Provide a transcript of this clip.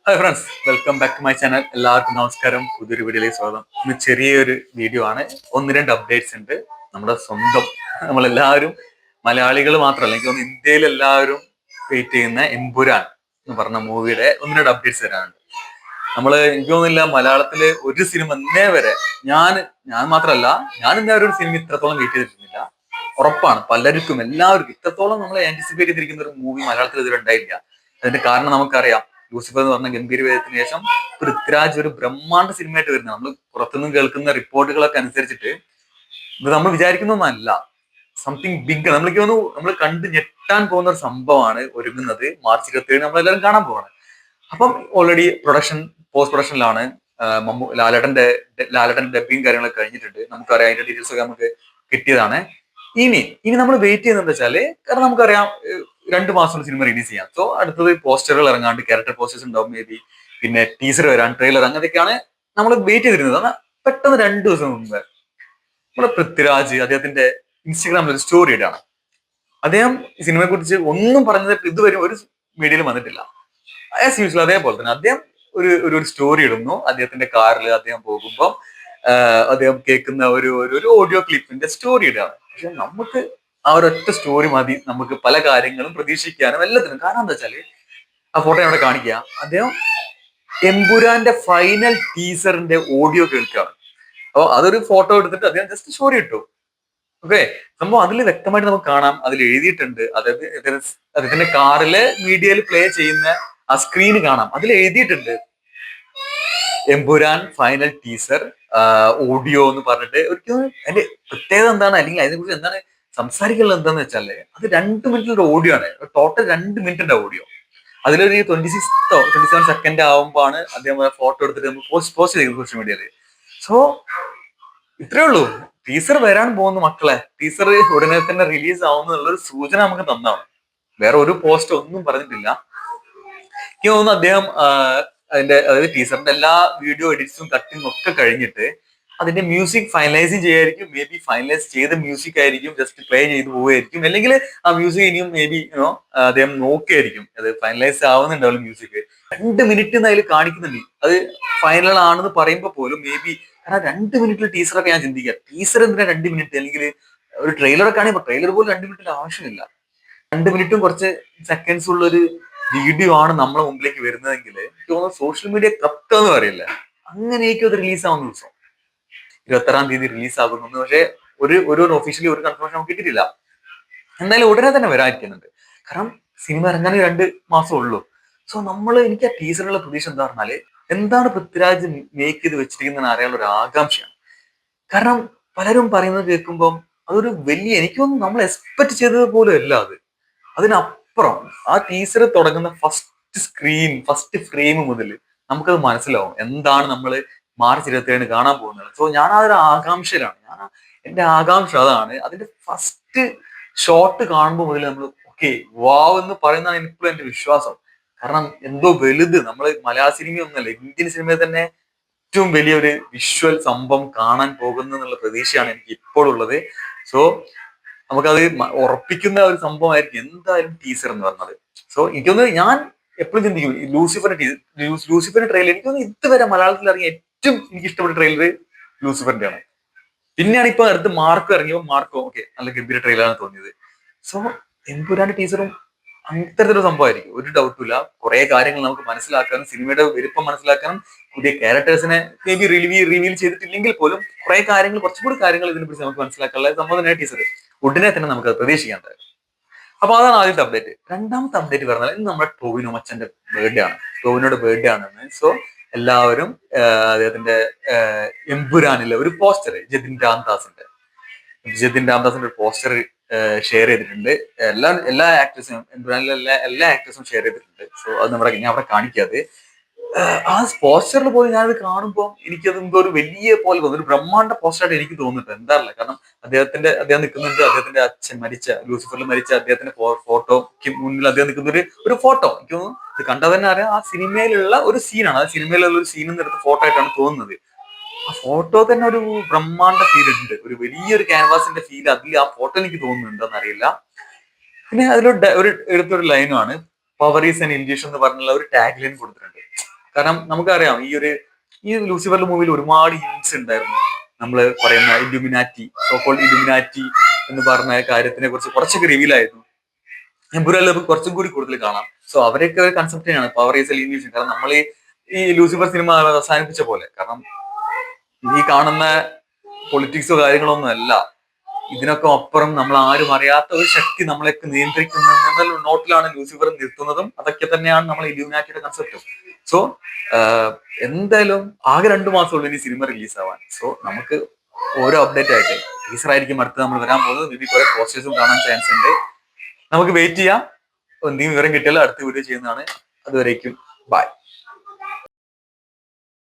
Hi friends, welcome back to my channel. എല്ലാവർക്കും നമസ്കാരം. പുതിയൊരു വീഡിയോയിലേക്ക് സ്വാഗതം. ഇന്ന് ചെറിയൊരു വീഡിയോ ആണ്. ഒന്ന് രണ്ട് അപ്ഡേറ്റ്സ് ഉണ്ട്. നമ്മുടെ സ്വന്തം നമ്മളെല്ലാവരും മലയാളികൾ മാത്രമല്ല, എനിക്ക് തോന്നുന്നു ഇന്ത്യയിൽ എല്ലാവരും വെയിറ്റ് ചെയ്യുന്ന എമ്പുരാൻ എന്ന് പറഞ്ഞ മൂവിയുടെ ഒന്ന് രണ്ട് അപ്ഡേറ്റ്സ് തരാനുണ്ട്. എനിക്ക് തോന്നുന്നില്ല മലയാളത്തില് ഒരു സിനിമ ഇന്നേ വരെ ഞാൻ ഞാൻ മാത്രമല്ല, ഞാൻ ഇന്നേ വരെ ഒരു സിനിമ ഇത്രത്തോളം വെയിറ്റ് ചെയ്തിട്ടില്ല. ഉറപ്പാണ് എല്ലാവർക്കും ഇത്രത്തോളം നമ്മൾ ആന്റിസിപ്പേറ്റ് ചെയ്തിരിക്കുന്ന ഒരു മൂവി മലയാളത്തിൽ ഇതുവരെ ഉണ്ടായില്ല. അതിന്റെ കാരണം നമുക്കറിയാം. ലൂസിഫർ എന്ന് പറഞ്ഞ ഗംഭീര വേദത്തിന് ശേഷം പൃഥ്വിരാജ് ഒരു ബ്രഹ്മാണ്ഡ സിനിമയായിട്ട് വരുന്നത്. നമ്മൾ പുറത്തുനിന്ന് കേൾക്കുന്ന റിപ്പോർട്ടുകളൊക്കെ അനുസരിച്ചിട്ട് ഇത് നമ്മൾ വിചാരിക്കുന്നൊന്നല്ല. Something big. നമ്മൾക്ക് തോന്നുന്നു നമ്മൾ കണ്ട് ഞെട്ടാൻ പോകുന്ന ഒരു സംഭവമാണ് ഒരുങ്ങുന്നത്. മാർച്ച് 27 നമ്മളെല്ലാവരും കാണാൻ പോവാണ്. അപ്പം ഓൾറെഡി പോസ്റ്റ് പ്രൊഡക്ഷനിലാണ്. ലാലേട്ടന്റെ ഡബിങ് കാര്യങ്ങളൊക്കെ കഴിഞ്ഞിട്ടുണ്ട്. നമുക്കറിയാം, അതിന്റെ ഡീറ്റെയിൽസ് ഒക്കെ നമുക്ക് കിട്ടിയതാണ്. ഇനി നമ്മൾ വെയിറ്റ് ചെയ്യുന്നത് വെച്ചാല്, കാരണം നമുക്കറിയാം 2 മാസം സിനിമ റിലീസ് ചെയ്യാം. സോ അടുത്തത് പോസ്റ്ററുകൾ ഇറങ്ങാണ്ട്, ക്യാരക്ടർ പോസ്റ്റേഴ്സ് ഉണ്ടാവും, മേ ബി പിന്നെ ടീസർ വരാൻ, ട്രെയിലർ, അങ്ങനെയൊക്കെയാണ് നമ്മൾ വെയിറ്റ് ചെയ്തിരുന്നത്. എന്നാൽ പെട്ടെന്ന് 2 ദിവസം മുമ്പ് നമ്മുടെ പൃഥ്വിരാജ് അദ്ദേഹത്തിന്റെ ഇൻസ്റ്റഗ്രാമിൽ ഒരു സ്റ്റോറി ഇടാണ്. അദ്ദേഹം ഈ സിനിമയെ കുറിച്ച് ഒന്നും പറഞ്ഞത് ഇതുവരെ ഒരു മീഡിയയിലും വന്നിട്ടില്ല. ആസ് യൂഷ്വൽ അതേപോലെ തന്നെ അദ്ദേഹം ഒരു സ്റ്റോറി ഇടുന്നു. അദ്ദേഹത്തിന്റെ കാറിൽ അദ്ദേഹം പോകുമ്പോൾ അദ്ദേഹം കേൾക്കുന്ന ഒരു ഓഡിയോ ക്ലിപ്പിന്റെ സ്റ്റോറി ഇടുകയാണ്. പക്ഷെ നമുക്ക് ആ ഒരൊറ്റ സ്റ്റോറി മതി നമുക്ക് പല കാര്യങ്ങളും പ്രതീക്ഷിക്കാനും എല്ലാത്തിനും. കാരണം എന്താ വെച്ചാല്, ആ ഫോട്ടോ അവിടെ കാണിക്കുക, അദ്ദേഹം എമ്പുരാന്റെ ഫൈനൽ ടീസറിന്റെ ഓഡിയോ കേൾക്കുകയാണ്. അപ്പോൾ അതൊരു ഫോട്ടോ എടുത്തിട്ട് അദ്ദേഹം ജസ്റ്റ് സ്റ്റോറി ഇട്ടു. ഓക്കെ, സംഭവം അതിൽ വ്യക്തമായിട്ട് നമുക്ക് കാണാം. അതിൽ എഴുതിയിട്ടുണ്ട്, അതായത് അദ്ദേഹത്തിന്റെ കാറില് മീഡിയയിൽ പ്ലേ ചെയ്യുന്ന ആ സ്ക്രീന് കാണാം. അതിൽ എഴുതിയിട്ടുണ്ട് എമ്പുരാൻ ഫൈനൽ ടീസർ ഓഡിയോ എന്ന് പറഞ്ഞിട്ട്. ഒരിക്കലും അതിന്റെ പ്രത്യേകത എന്താണ്, അല്ലെങ്കിൽ അതിനെ കുറിച്ച് എന്താണ് സംസാരിക്കുന്നത് എന്താന്ന് വെച്ചാല്, അത് 2 മിനിറ്റിന്റെ ഓഡിയോ ആണ്. ടോട്ടൽ 2 മിനിറ്റിന്റെ ഓഡിയോ. അതിലൊരു 27 സെക്കൻഡ് ആവുമ്പോഴാണ് അദ്ദേഹം ഫോട്ടോ എടുത്തിട്ട് നമ്മൾ പോസ്റ്റ് ചെയ്തത് സോഷ്യൽ മീഡിയയിൽ. സോ ഇത്രേ ഉള്ളൂ. ടീസർ വരാൻ പോകുന്നു മക്കളെ. ടീസർ ഉടനെ തന്നെ റിലീസ് ആവുന്നുള്ളൊരു സൂചന നമുക്ക് തന്നാണ്. വേറെ ഒരു പോസ്റ്റ് ഒന്നും പറഞ്ഞിട്ടില്ല. എനിക്ക് തോന്നുന്നു അദ്ദേഹം അതായത് ടീസറിന്റെ എല്ലാ വീഡിയോ എഡിറ്റ്സും കട്ടിങ്ങും ഒക്കെ കഴിഞ്ഞിട്ട് അതിന്റെ മ്യൂസിക് ഫൈനലൈസ് ചെയ്യായിരിക്കും. മേ ബി ഫൈനലൈസ് ചെയ്ത മ്യൂസിക് ആയിരിക്കും ജസ്റ്റ് പ്ലേ ചെയ്ത് പോവുകയായിരിക്കും. അല്ലെങ്കിൽ ആ മ്യൂസിക് ഇനിയും മേ ബി അദ്ദേഹം നോക്കിയായിരിക്കും. അത് ഫൈനലൈസ് ആവുന്നുണ്ടാവും മ്യൂസിക്. 2 മിനിറ്റ് അതിൽ കാണിക്കുന്നുണ്ട്. അത് ഫൈനൽ ആണെന്ന് പറയുമ്പോൾ പോലും മേ ബി, കാരണം 2 മിനിറ്റിൽ ടീസറൊക്കെ ഞാൻ ചിന്തിക്കുക, ടീസർ എന്തിനാ 2 മിനിറ്റ്? അല്ലെങ്കിൽ ഒരു ട്രെയിലറൊക്കെ ആണെങ്കിൽ ട്രെയിലർ പോലും 2 മിനിറ്റിന്റെ ആവശ്യമില്ല. 2 മിനിറ്റും കുറച്ച് സെക്കൻഡ്സ് ഉള്ള ഒരു വീഡിയോ ആണ് നമ്മളെ മുമ്പിലേക്ക് വരുന്നതെങ്കിൽ എനിക്ക് തോന്നുന്നു സോഷ്യൽ മീഡിയ കത്തെന്ന് പറയില്ല, അങ്ങനെയൊക്കെ അത് റിലീസ് ആവുന്ന ദിവസം 26-ാം തീയതി റിലീസ് ആകുന്നു. പക്ഷേ ഒരു ഒഫീഷ്യലി ഒരു കൺഫർമേഷൻ നമുക്ക് കിട്ടിയിട്ടില്ല. എന്തായാലും ഉടനെ തന്നെ വരാതിരിക്കുന്നുണ്ട്. കാരണം സിനിമ ഇറങ്ങാൻ 2 മാസം ഉള്ളൂ. സോ എനിക്ക് ആ ടീസറിലുള്ള പ്രതീക്ഷ എന്താ പറഞ്ഞാല്, എന്താണ് പൃഥ്വിരാജ് മേക്ക് ചെയ്ത് വെച്ചിരിക്കുന്നതെന്ന് അറിയാനുള്ള ഒരു ആകാംക്ഷയാണ്. കാരണം പലരും പറയുന്നത് കേൾക്കുമ്പോൾ അതൊരു വലിയ, എനിക്കൊന്നും നമ്മൾ എക്സ്പെക്ട് ചെയ്തത് പോലും അല്ല അത്. അതിനപ്പുറം ആ ടീസർ തുടങ്ങുന്ന ഫസ്റ്റ് ഫ്രെയിം മുതൽ നമുക്കത് മനസ്സിലാവും എന്താണ് നമ്മൾ മാർച്ച് 27 കാണാൻ പോകുന്നത്. സോ ഞാൻ ആ ഒരു ആകാംക്ഷയിലാണ്. എന്റെ ആകാംക്ഷ അതാണ്. അതിന്റെ ഫസ്റ്റ് ഷോട്ട് കാണുമ്പോൾ മുതൽ നമ്മൾ ഓക്കെ വാവ് എന്ന് പറയുന്നതാണ് എനിക്കിപ്പോഴും എന്റെ വിശ്വാസം. കാരണം എന്തോ വലുത്, നമ്മൾ മലയാള സിനിമയൊന്നുമല്ല, ഇന്ത്യൻ സിനിമയിൽ തന്നെ ഏറ്റവും വലിയൊരു വിഷ്വൽ സംഭവം കാണാൻ പോകുന്നു എന്നുള്ള പ്രതീക്ഷയാണ് എനിക്ക് ഇപ്പോഴുള്ളത്. സോ നമുക്കത് ഉറപ്പിക്കുന്ന ഒരു സംഭവമായിരിക്കും എന്തായാലും ടീസർ എന്ന് പറഞ്ഞത്. സോ എനിക്കൊന്ന്, ഞാൻ എപ്പോഴും ചിന്തിക്കും ലൂസിഫറിന്റെ ട്രെയിലർ, എനിക്കൊന്ന് ഇതുവരെ മലയാളത്തിൽ ഇറങ്ങിയ ഏറ്റവും എനിക്ക് ഇഷ്ടപ്പെട്ട ട്രെയിലർ ലൂസിഫറിന്റെ ആണ്. പിന്നെയാണ് ഇപ്പൊ അടുത്ത് മാർക്കോ ഇറങ്ങിയപ്പോൾ മാർക്കോ ഓക്കെ നല്ല ഗംഭീര ട്രെയിലറാണ് തോന്നിയത്. സോ എമ്പുരാന്റെ ടീച്ചറും അങ്ങനത്തെ സംഭവമായിരിക്കും, ഒരു ഡൗട്ടും ഇല്ല. കുറെ കാര്യങ്ങൾ നമുക്ക് മനസ്സിലാക്കാനും സിനിമയുടെ വലുപ്പം മനസ്സിലാക്കാനും പുതിയ ക്യാരക്ടേഴ്സിനെ മേ ബി റിവീൽ ചെയ്തിട്ടില്ലെങ്കിൽ പോലും കുറെ കാര്യങ്ങൾ, കുറച്ചുകൂടി കാര്യങ്ങൾ ഇതിനെ കുറിച്ച് നമുക്ക് മനസ്സിലാക്കാനുള്ള സംഭവം തന്നെ ടീച്ചർ. ഉടനെ തന്നെ നമുക്ക് അത് പ്രതീക്ഷിക്കാൻ തരും. അപ്പൊ അതാണ് ആദ്യത്തെ അപ്ഡേറ്റ്. രണ്ടാമത്തെ അപ്ഡേറ്റ് പറഞ്ഞാൽ ഇന്ന് നമ്മുടെ ടോവിനോ മച്ചന്റെ ബർത്ത്ഡേ ആണ്. ടോവിനോയുടെ ബർത്ത്ഡേ ആണെന്ന്. സോ എല്ലാവരും അദ്ദേഹത്തിന്റെ എമ്പുരാനിലെ ഒരു പോസ്റ്റർ ജതിൻ രാംദാസിന്റെ ഒരു പോസ്റ്റർ ഷെയർ ചെയ്തിട്ടുണ്ട്. എല്ലാ ആക്ടേഴ്സും, എമ്പുരാനിലെ എല്ലാ ആക്ടേഴ്സും ഷെയർ ചെയ്തിട്ടുണ്ട്. സോ അത് ഞാൻ അവിടെ കാണിക്കാതെ, ആ പോസ്റ്ററിൽ പോലും ഞാനത് കാണുമ്പോൾ എനിക്കത് എന്തോ ഒരു വലിയ പോലെ തോന്നുന്നു, ഒരു ബ്രഹ്മാണ്ഡ പോസ്റ്ററായിട്ട് എനിക്ക് തോന്നുന്നുണ്ട്. എന്താറില്ല, കാരണം അദ്ദേഹം നിൽക്കുന്നുണ്ട്, അദ്ദേഹത്തിന്റെ അച്ഛൻ ലൂസിഫറിൽ മരിച്ച അദ്ദേഹത്തിന്റെ ഫോട്ടോയ്ക്ക് മുന്നിൽ അദ്ദേഹം നിൽക്കുന്ന ഒരു ഫോട്ടോ. എനിക്ക് തോന്നുന്നു ഇത് കണ്ടാൽ തന്നെ അറിയാം ആ സിനിമയിലുള്ള ഒരു സീനാണ്. ആ സിനിമയിലുള്ള ഒരു സീനിൽ നിന്ന് എടുത്ത ഫോട്ടോ ആയിട്ടാണ് തോന്നുന്നത്. ആ ഫോട്ടോ തന്നെ ഒരു ബ്രഹ്മാണ്ഡ ഫീൽ ഉണ്ട്, ഒരു വലിയൊരു ക്യാൻവാസിന്റെ ഫീൽ അതിൽ ആ ഫോട്ടോ എനിക്ക് തോന്നുന്നുണ്ടോന്ന് അറിയില്ല. പിന്നെ അതിലൊരു എടുത്തൊരു ലൈനുമാണ്, പവർ ഈസ് ആൻ ഇല്യൂഷൻ എന്ന് പറഞ്ഞുള്ള ഒരു ടാഗ് ലൈൻ കൊടുത്തിട്ടുണ്ട്. കാരണം നമുക്കറിയാം ഈ ലൂസിഫറിന്റെ മൂവിയിൽ ഒരുപാട് ഹിന്റ്സ് ഉണ്ടായിരുന്നു. നമ്മൾ പറയുന്ന ഇലുമിനാറ്റി, സോക്കോൾഡ് ഇലുമിനാറ്റി എന്ന് പറഞ്ഞ കാര്യത്തിനെ കുറിച്ച് കുറച്ചൊക്കെ റിവീൽ ആയിരുന്നു. എംപുരാനിൽ കുറച്ചും കൂടി കൂടുതൽ കാണാം. സോ അവരൊക്കെ ഒരു കൺസെപ്റ്റ് തന്നെയാണ് പവർ ഈസ് എ ഇല്യൂഷൻ. കാരണം നമ്മൾ ഈ ലൂസിഫർ സിനിമ അവസാനിപ്പിച്ച പോലെ, കാരണം ഈ കാണുന്ന പൊളിറ്റിക്സോ കാര്യങ്ങളോ ഒന്നും അല്ല, ഇതിനൊക്കെ അപ്പുറം നമ്മൾ ആരും അറിയാത്ത ഒരു ശക്തി നമ്മളെയൊക്കെ നിയന്ത്രിക്കുന്നത് എന്ന നോട്ടിലാണ് ലൂസിഫർ നിർത്തുന്നതും. അതൊക്കെ തന്നെയാണ് നമ്മൾ ഇലുമിനാറ്റിയുടെ കൺസെപ്റ്റും. സോ എന്തായാലും ആകെ 2 മാസമുള്ളൂ ഇനി സിനിമ റിലീസ് ആവാൻ. സോ നമുക്ക് ഓരോ അപ്ഡേറ്റ് ആയിട്ട് ടീസർ ആയിരിക്കും അടുത്ത് നമ്മൾ വരാൻ പോകുന്നത്. മേ ബി കുറെ പോസ്റ്റേഴ്സും കാണാൻ ചാൻസ് ഉണ്ട്. നമുക്ക് വെയിറ്റ് ചെയ്യാം. എന്തെങ്കിലും വിവരം കിട്ടിയാലും അടുത്ത വീഡിയോ ചെയ്യുന്നതാണ്. അതുവരേക്കും ബൈ.